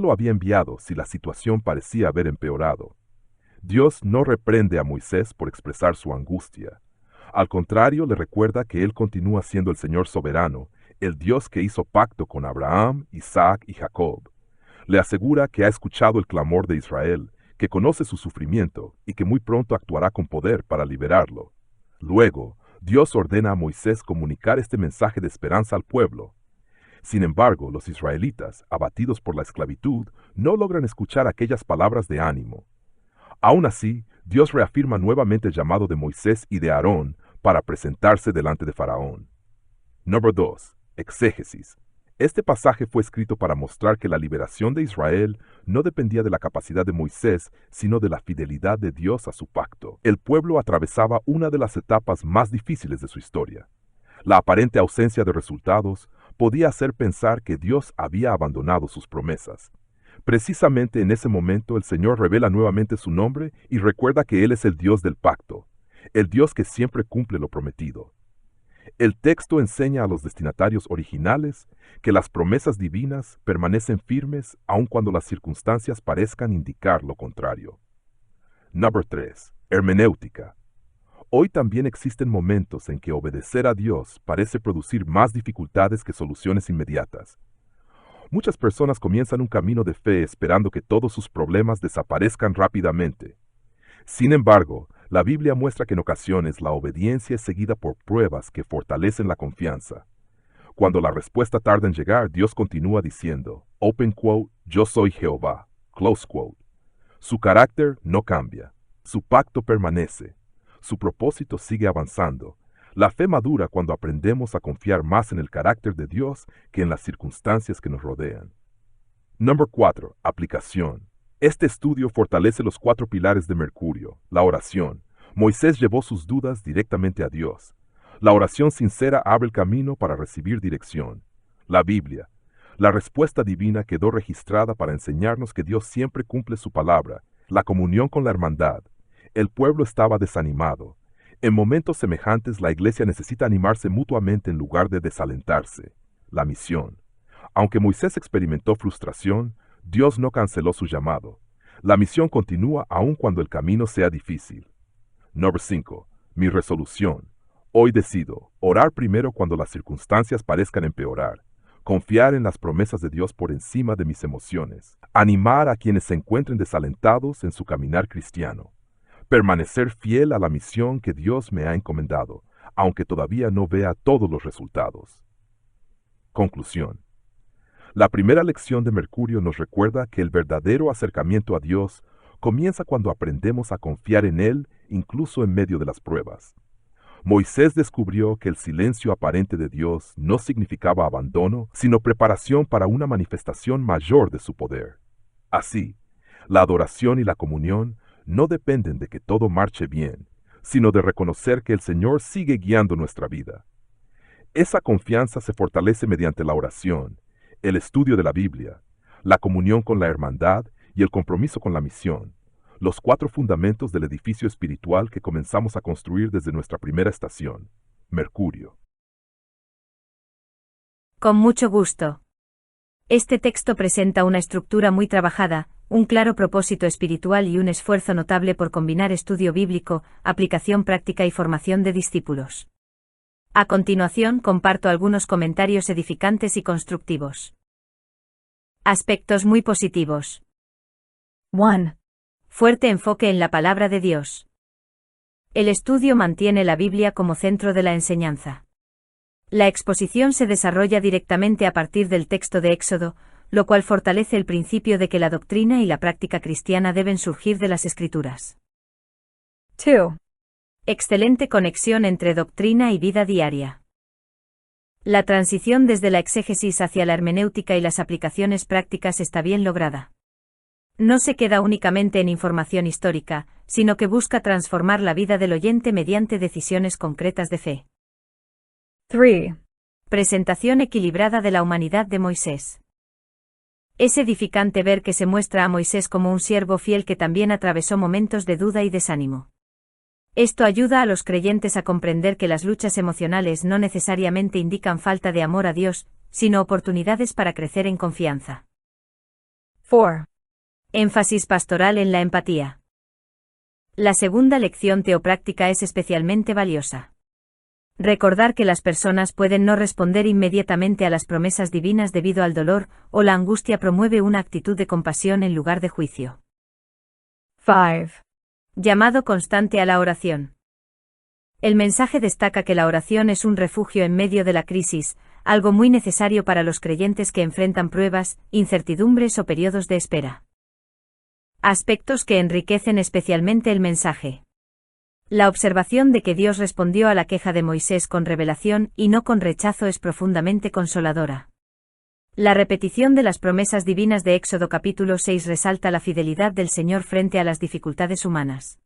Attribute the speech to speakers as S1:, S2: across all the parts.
S1: lo había enviado si la situación parecía haber empeorado. Dios no reprende a Moisés por expresar su angustia. Al contrario, le recuerda que Él continúa siendo el Señor soberano, el Dios que hizo pacto con Abraham, Isaac y Jacob. Le asegura que ha escuchado el clamor de Israel, que conoce su sufrimiento y que muy pronto actuará con poder para liberarlo. Luego, Dios ordena a Moisés comunicar este mensaje de esperanza al pueblo. Sin embargo, los israelitas, abatidos por la esclavitud, no logran escuchar aquellas palabras de ánimo. Aún así, Dios reafirma nuevamente el llamado de Moisés y de Aarón para presentarse delante de Faraón. Número 2. Exégesis. Este pasaje fue escrito para mostrar que la liberación de Israel no dependía de la capacidad de Moisés, sino de la fidelidad de Dios a su pacto. El pueblo atravesaba una de las etapas más difíciles de su historia. La aparente ausencia de resultados podía hacer pensar que Dios había abandonado sus promesas. Precisamente en ese momento el Señor revela nuevamente su nombre y recuerda que Él es el Dios del pacto, el Dios que siempre cumple lo prometido. El texto enseña a los destinatarios originales que las promesas divinas permanecen firmes aun cuando las circunstancias parezcan indicar lo contrario. Número 3. Hermenéutica. Hoy también existen momentos en que obedecer a Dios parece producir más dificultades que soluciones inmediatas. Muchas personas comienzan un camino de fe esperando que todos sus problemas desaparezcan rápidamente. Sin embargo, la Biblia muestra que en ocasiones la obediencia es seguida por pruebas que fortalecen la confianza. Cuando la respuesta tarda en llegar, Dios continúa diciendo, open quote, yo soy Jehová, close quote. Su carácter no cambia, su pacto permanece, su propósito sigue avanzando. La fe madura cuando aprendemos a confiar más en el carácter de Dios que en las circunstancias que nos rodean. Número 4. Aplicación. Este estudio fortalece los 4 pilares de Mercurio. La oración. Moisés llevó sus dudas directamente a Dios. La oración sincera abre el camino para recibir dirección. La Biblia. La respuesta divina quedó registrada para enseñarnos que Dios siempre cumple su palabra. La comunión con la hermandad. El pueblo estaba desanimado. En momentos semejantes, la iglesia necesita animarse mutuamente en lugar de desalentarse. La misión. Aunque Moisés experimentó frustración, Dios no canceló su llamado. La misión continúa aun cuando el camino sea difícil. Número 5. Mi resolución. Hoy decido orar primero cuando las circunstancias parezcan empeorar. Confiar en las promesas de Dios por encima de mis emociones. Animar a quienes se encuentren desalentados en su caminar cristiano. Permanecer fiel a la misión que Dios me ha encomendado, aunque todavía no vea todos los resultados. Conclusión. La primera lección de Mercurio nos recuerda que el verdadero acercamiento a Dios comienza cuando aprendemos a confiar en Él incluso en medio de las pruebas. Moisés descubrió que el silencio aparente de Dios no significaba abandono, sino preparación para una manifestación mayor de su poder. Así, la adoración y la comunión no dependen de que todo marche bien, sino de reconocer que el Señor sigue guiando nuestra vida. Esa confianza se fortalece mediante la oración, el estudio de la Biblia, la comunión con la hermandad y el compromiso con la misión, los 4 fundamentos del edificio espiritual que comenzamos a construir desde nuestra primera estación, Mercurio.
S2: Con mucho gusto. Este texto presenta una estructura muy trabajada, un claro propósito espiritual y un esfuerzo notable por combinar estudio bíblico, aplicación práctica y formación de discípulos. A continuación, comparto algunos comentarios edificantes y constructivos. Aspectos muy positivos. 1. Fuerte enfoque en la palabra de Dios. El estudio mantiene la Biblia como centro de la enseñanza. La exposición se desarrolla directamente a partir del texto de Éxodo, lo cual fortalece el principio de que la doctrina y la práctica cristiana deben surgir de las Escrituras. 2. Excelente conexión entre doctrina y vida diaria. La transición desde la exégesis hacia la hermenéutica y las aplicaciones prácticas está bien lograda. No se queda únicamente en información histórica, sino que busca transformar la vida del oyente mediante decisiones concretas de fe. 3. Presentación equilibrada de la humanidad de Moisés. Es edificante ver que se muestra a Moisés como un siervo fiel que también atravesó momentos de duda y desánimo. Esto ayuda a los creyentes a comprender que las luchas emocionales no necesariamente indican falta de amor a Dios, sino oportunidades para crecer en confianza.
S3: 4.
S2: Énfasis pastoral en la empatía. La segunda lección teopráctica es especialmente valiosa. Recordar que las personas pueden no responder inmediatamente a las promesas divinas debido al dolor o la angustia promueve una actitud de compasión en lugar de juicio.
S3: 5.
S2: Llamado constante a la oración. El mensaje destaca que la oración es un refugio en medio de la crisis, algo muy necesario para los creyentes que enfrentan pruebas, incertidumbres o periodos de espera. Aspectos que enriquecen especialmente el mensaje. La observación de que Dios respondió a la queja de Moisés con revelación y no con rechazo es profundamente consoladora. La repetición de las promesas divinas de Éxodo capítulo 6 resalta la fidelidad del Señor frente a las dificultades humanas.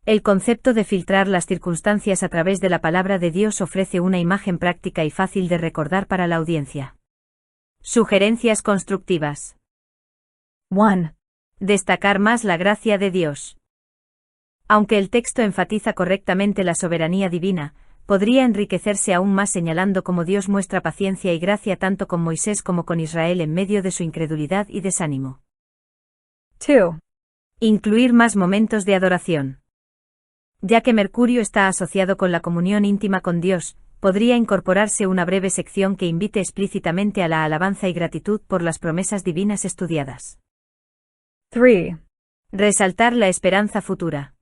S2: El concepto de filtrar las circunstancias a través de la palabra de Dios ofrece una imagen práctica y fácil de recordar para la audiencia. Sugerencias constructivas.
S3: 1.
S2: Destacar más la gracia de Dios. Aunque el texto enfatiza correctamente la soberanía divina, podría enriquecerse aún más señalando cómo Dios muestra paciencia y gracia tanto con Moisés como con Israel en medio de su incredulidad y desánimo.
S3: 2.
S2: Incluir más momentos de adoración. Ya que Mercurio está asociado con la comunión íntima con Dios, podría incorporarse una breve sección que invite explícitamente a la alabanza y gratitud por las promesas divinas estudiadas.
S3: 3.
S2: Resaltar la esperanza futura.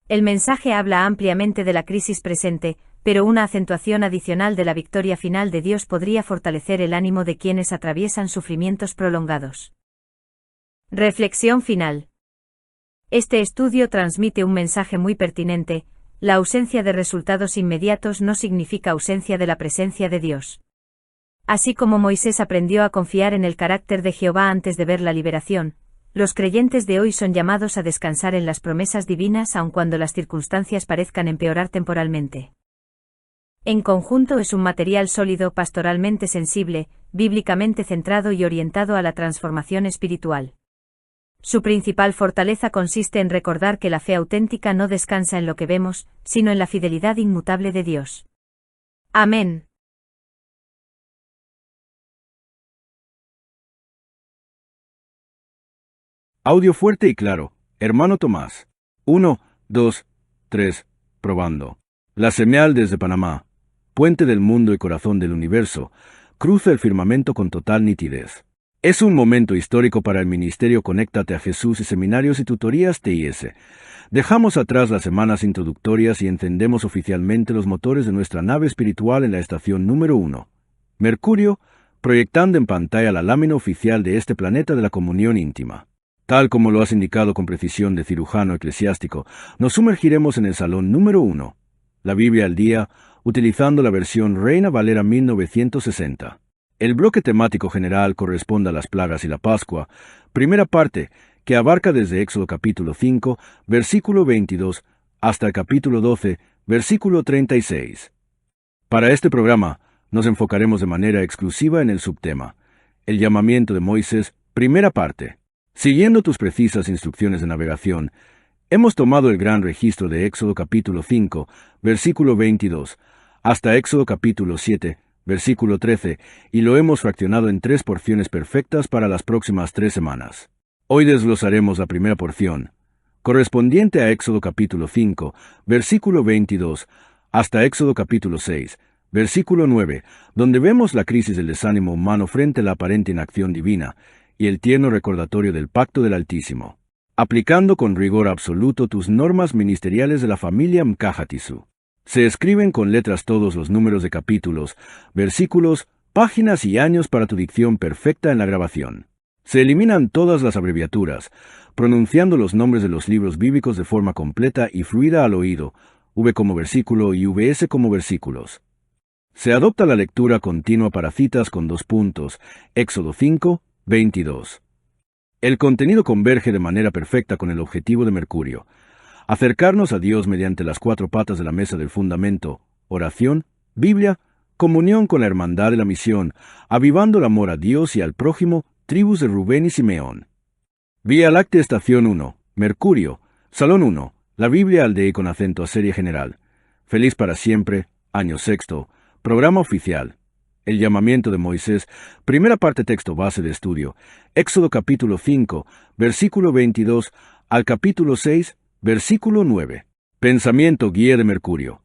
S2: El mensaje habla ampliamente de la crisis presente, pero una acentuación adicional de la victoria final de Dios podría fortalecer el ánimo de quienes atraviesan sufrimientos prolongados. Reflexión final. Este estudio transmite un mensaje muy pertinente: la ausencia de resultados inmediatos no significa ausencia de la presencia de Dios. Así como Moisés aprendió a confiar en el carácter de Jehová antes de ver la liberación, los creyentes de hoy son llamados a descansar en las promesas divinas aun cuando las circunstancias parezcan empeorar temporalmente. En conjunto es un material sólido, pastoralmente sensible, bíblicamente centrado y orientado a la transformación espiritual. Su principal fortaleza consiste en recordar que la fe auténtica no descansa en lo que vemos, sino en la fidelidad inmutable de Dios. Amén.
S4: Audio fuerte y claro. Hermano Tomás. 1, 2, 3. Probando. La señal desde Panamá, puente del mundo y corazón del universo, cruza el firmamento con total nitidez. Es un momento histórico para el ministerio Conéctate a Jesús y seminarios y tutorías TIS. Dejamos atrás las semanas introductorias y encendemos oficialmente los motores de nuestra nave espiritual en la estación número 1. Mercurio, proyectando en pantalla la lámina oficial de este planeta de la comunión íntima. Tal como lo has indicado con precisión de cirujano eclesiástico, nos sumergiremos en el salón número 1, la Biblia al día, utilizando la versión Reina Valera 1960. El bloque temático general corresponde a las plagas y la Pascua, primera parte, que abarca desde Éxodo capítulo 5, versículo 22, hasta el capítulo 12, versículo 36. Para este programa, nos enfocaremos de manera exclusiva en el subtema, el llamamiento de Moisés, primera parte. Siguiendo tus precisas instrucciones de navegación, hemos tomado el gran registro de Éxodo capítulo 5, versículo 22, hasta Éxodo capítulo 7, versículo 13, y lo hemos fraccionado en 3 porciones perfectas para las próximas 3 semanas. Hoy desglosaremos la primera porción, correspondiente a Éxodo capítulo 5, versículo 22, hasta Éxodo capítulo 6, versículo 9, donde vemos la crisis del desánimo humano frente a la aparente inacción divina, y el tierno recordatorio del pacto del Altísimo, aplicando con rigor absoluto tus normas ministeriales de la familia Mkahatisu. Se escriben con letras todos los números de capítulos, versículos, páginas y años para tu dicción perfecta en la grabación. Se eliminan todas las abreviaturas, pronunciando los nombres de los libros bíblicos de forma completa y fluida al oído, V como versículo y VS como versículos. Se adopta la lectura continua para citas con 2 puntos, Éxodo 5, 22. El contenido converge de manera perfecta con el objetivo de Mercurio: acercarnos a Dios mediante las 4 patas de la mesa del fundamento, oración, Biblia, comunión con la hermandad de la misión, avivando el amor a Dios y al prójimo, tribus de Rubén y Simeón. Vía Láctea Estación 1, Mercurio, Salón 1, la Biblia al DE con acento a serie general. Feliz para siempre, año sexto, programa oficial. El llamamiento de Moisés, primera parte texto base de estudio, Éxodo capítulo 5, versículo 22 al capítulo 6, versículo 9. Pensamiento guía de Mercurio.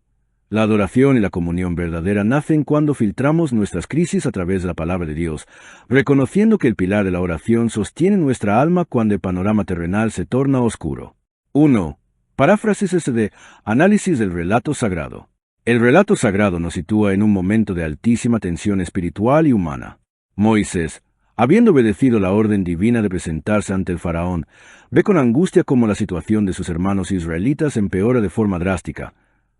S4: La adoración y la comunión verdadera nacen cuando filtramos nuestras crisis a través de la palabra de Dios, reconociendo que el pilar de la oración sostiene nuestra alma cuando el panorama terrenal se torna oscuro. 1. Paráfrasis de análisis del relato sagrado. El relato sagrado nos sitúa en un momento de altísima tensión espiritual y humana. Moisés, habiendo obedecido la orden divina de presentarse ante el faraón, ve con angustia cómo la situación de sus hermanos israelitas empeora de forma drástica.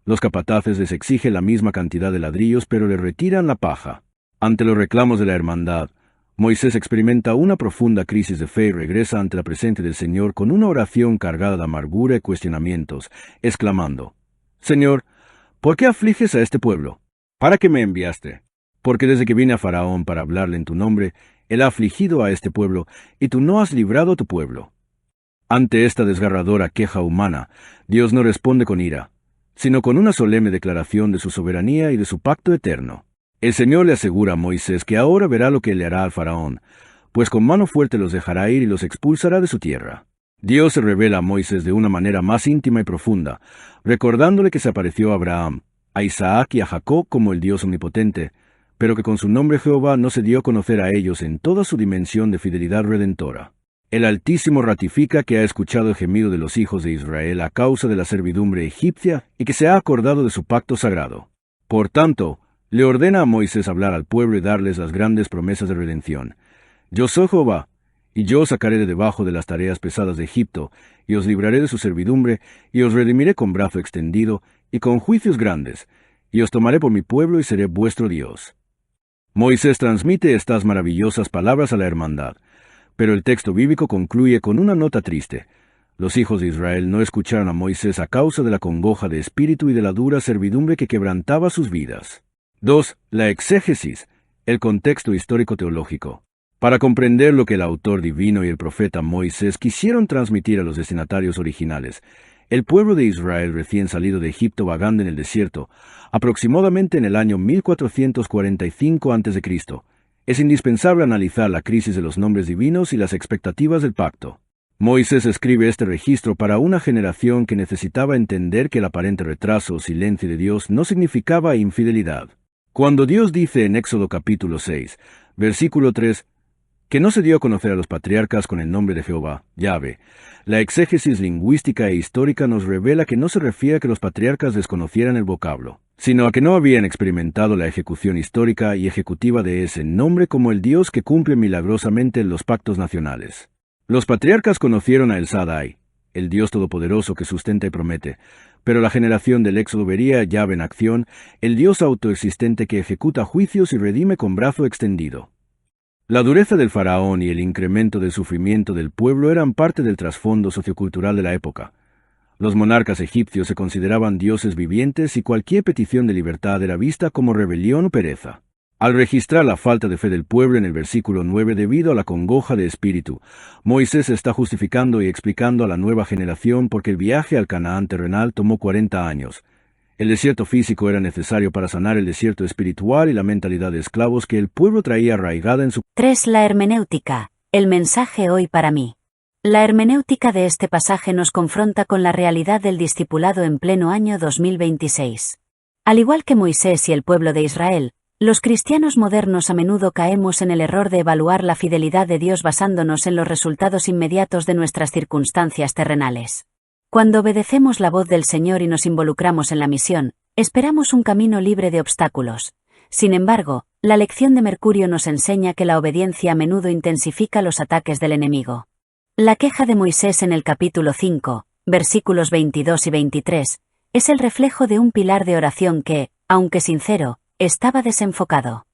S4: Los capataces les exigen la misma cantidad de ladrillos, pero le retiran la paja. Ante los reclamos de la hermandad, Moisés experimenta una profunda crisis de fe y regresa ante la presencia del Señor con una oración cargada de amargura y cuestionamientos, exclamando: Señor, ¿por qué afliges a este pueblo? ¿Para qué me enviaste? Porque desde que vine a Faraón para hablarle en tu nombre, él ha afligido a este pueblo, y tú no has librado a tu pueblo. Ante esta desgarradora queja humana, Dios no responde con ira, sino con una solemne declaración de su soberanía y de su pacto eterno. El Señor le asegura a Moisés que ahora verá lo que le hará al faraón, pues con mano fuerte los dejará ir y los expulsará de su tierra. Dios se revela a Moisés de una manera más íntima y profunda, recordándole que se apareció a Abraham, a Isaac y a Jacob como el Dios omnipotente, pero que con su nombre Jehová no se dio a conocer a ellos en toda su dimensión de fidelidad redentora. El Altísimo ratifica que ha escuchado el gemido de los hijos de Israel a causa de la servidumbre egipcia y que se ha acordado de su pacto sagrado. Por tanto, le ordena a Moisés hablar al pueblo y darles las grandes promesas de redención. Yo soy Jehová, y yo os sacaré de debajo de las tareas pesadas de Egipto, y os libraré de su servidumbre, y os redimiré con brazo extendido, y con juicios grandes, y os tomaré por mi pueblo y seré vuestro Dios. Moisés transmite estas maravillosas palabras a la hermandad, pero el texto bíblico concluye con una nota triste. Los hijos de Israel no escucharon a Moisés a causa de la congoja de espíritu y de la dura servidumbre que quebrantaba sus vidas. 2. La exégesis, el contexto histórico-teológico. Para comprender lo que el autor divino y el profeta Moisés quisieron transmitir a los destinatarios originales, el pueblo de Israel recién salido de Egipto vagando en el desierto, aproximadamente en el año 1445 a.C., es indispensable analizar la crisis de los nombres divinos y las expectativas del pacto. Moisés escribe este registro para una generación que necesitaba entender que el aparente retraso o silencio de Dios no significaba infidelidad. Cuando Dios dice en Éxodo capítulo 6, versículo 3, que no se dio a conocer a los patriarcas con el nombre de Jehová, Yahvé, la exégesis lingüística e histórica nos revela que no se refiere a que los patriarcas desconocieran el vocablo, sino a que no habían experimentado la ejecución histórica y ejecutiva de ese nombre como el Dios que cumple milagrosamente los pactos nacionales. Los patriarcas conocieron a El Shaddai, el Dios todopoderoso que sustenta y promete, pero la generación del Éxodo vería a Yahvé en acción, el Dios autoexistente que ejecuta juicios y redime con brazo extendido. La dureza del faraón y el incremento del sufrimiento del pueblo eran parte del trasfondo sociocultural de la época. Los monarcas egipcios se consideraban dioses vivientes y cualquier petición de libertad era vista como rebelión o pereza. Al registrar la falta de fe del pueblo en el versículo 9 debido a la congoja de espíritu, Moisés está justificando y explicando a la nueva generación por qué el viaje al Canaán terrenal tomó 40 años. El desierto físico era necesario para sanar el desierto espiritual y la mentalidad de esclavos que el pueblo traía arraigada en su...
S2: 3. La hermenéutica, el mensaje hoy para mí. La hermenéutica de este pasaje nos confronta con la realidad del discipulado en pleno año 2026. Al igual que Moisés y el pueblo de Israel, los cristianos modernos a menudo caemos en el error de evaluar la fidelidad de Dios basándonos en los resultados inmediatos de nuestras circunstancias terrenales. Cuando obedecemos la voz del Señor y nos involucramos en la misión, esperamos un camino libre de obstáculos. Sin embargo, la lección de Mercurio nos enseña que la obediencia a menudo intensifica los ataques del enemigo. La queja de Moisés en el capítulo 5, versículos 22 y 23, es el reflejo de un pilar de oración que, aunque sincero, estaba desenfocado.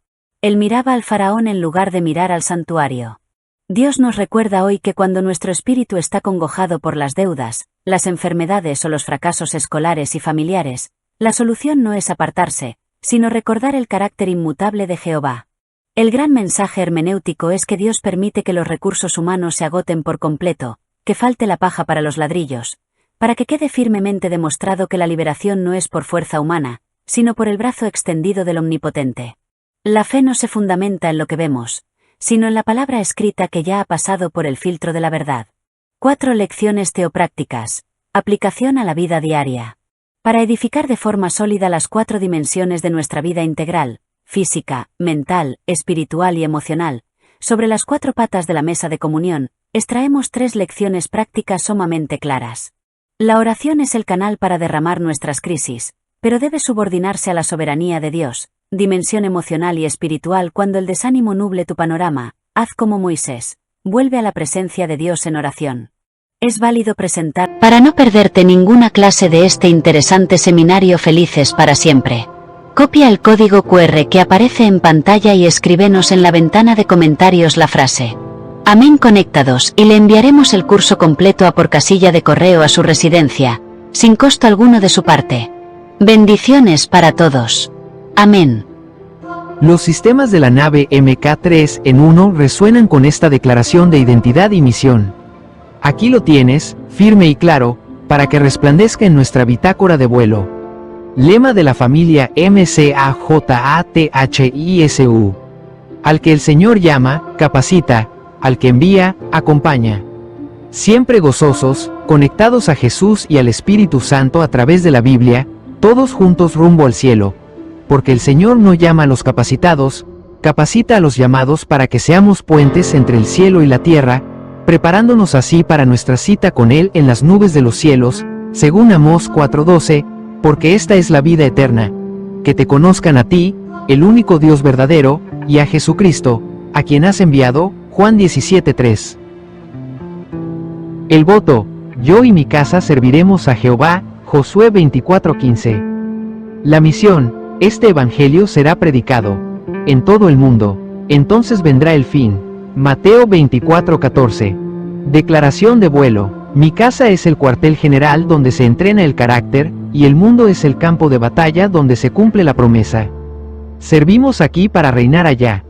S2: Él miraba al faraón en lugar de mirar al santuario. Dios nos recuerda hoy que cuando nuestro espíritu está congojado por las deudas, las enfermedades o los fracasos escolares y familiares, la solución no es apartarse, sino recordar el carácter inmutable de Jehová. El gran mensaje hermenéutico es que Dios permite que los recursos humanos se agoten por completo, que falte la paja para los ladrillos, para que quede firmemente demostrado que la liberación no es por fuerza humana, sino por el brazo extendido del Omnipotente. La fe no se fundamenta en lo que vemos, sino en la palabra escrita que ya ha pasado por el filtro de la verdad. 4 lecciones teoprácticas. Aplicación a la vida diaria. Para edificar de forma sólida las 4 dimensiones de nuestra vida integral, física, mental, espiritual y emocional, sobre las 4 patas de la mesa de comunión, extraemos 3 lecciones prácticas sumamente claras. La oración es el canal para derramar nuestras crisis, pero debe subordinarse a la soberanía de Dios, dimensión emocional y espiritual. Cuando el desánimo nuble tu panorama, haz como Moisés, vuelve a la presencia de Dios en oración. Es válido presentar. Para no perderte ninguna clase de este interesante seminario Felices para Siempre, copia el código QR que aparece en pantalla y escríbenos en la ventana de comentarios la frase Amén conectados y le enviaremos el curso completo por casilla de correo a su residencia, sin costo alguno de su parte. Bendiciones para todos. Amén.
S5: Los sistemas de la nave MK3 en 1 resuenan con esta declaración de identidad y misión. Aquí lo tienes, firme y claro, para que resplandezca en nuestra bitácora de vuelo. Lema de la familia MCAJATHISU. Al que el Señor llama, capacita, al que envía, acompaña. Siempre gozosos, conectados a Jesús y al Espíritu Santo a través de la Biblia, todos juntos rumbo al cielo. Porque el Señor no llama a los capacitados, capacita a los llamados para que seamos puentes entre el cielo y la tierra, preparándonos así para nuestra cita con Él en las nubes de los cielos, según Amós 4:12, porque esta es la vida eterna, que te conozcan a ti, el único Dios verdadero, y a Jesucristo, a quien has enviado, Juan 17:3. El voto, yo y mi casa serviremos a Jehová, Josué 24:15. La misión, este evangelio será predicado en todo el mundo, entonces vendrá el fin. Mateo 24:14. Declaración de vuelo. Mi casa es el cuartel general donde se entrena el carácter, y el mundo es el campo de batalla donde se cumple la promesa. Servimos aquí para reinar allá.